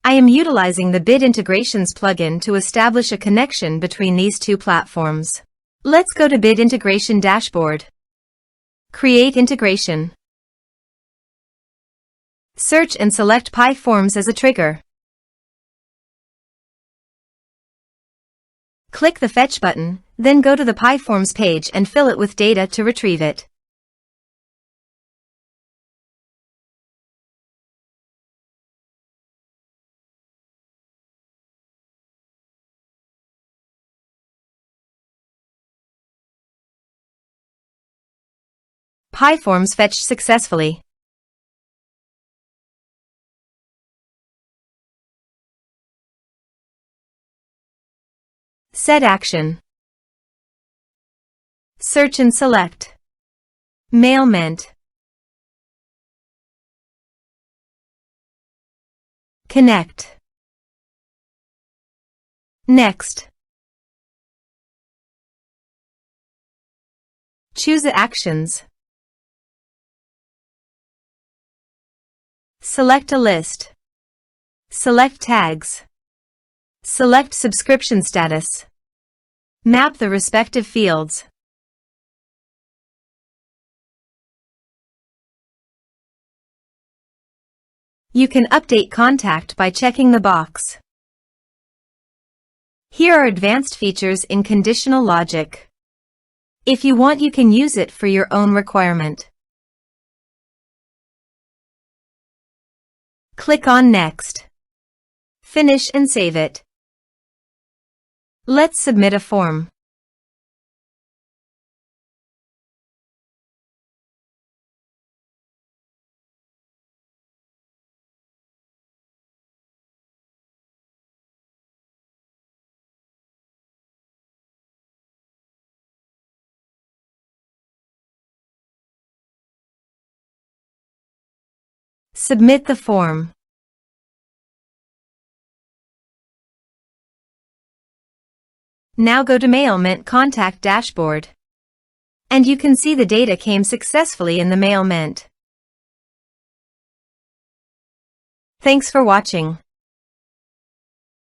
I am utilizing the Bit Integrations plugin to establish a connection between these two platforms. Let's go to Bit Integration Dashboard. Create integration. Search and select PyForms as a trigger. Click the Fetch button, then go to the PyForms page and fill it with data to retrieve it. PyForms fetched successfully. Set action. Search and select. Mailment. Connect. Next. Choose actions. Select a list. Select tags. Select subscription status. Map the respective fields. You can update contact by checking the box. Here are advanced features in conditional logic. If you want, you can use it for your own requirement. Click on Next. Finish and save it. Let's submit a form. Submit the form. Now go to Mailment Contact Dashboard. And you can see the data came successfully in the Mailment. Thanks for watching.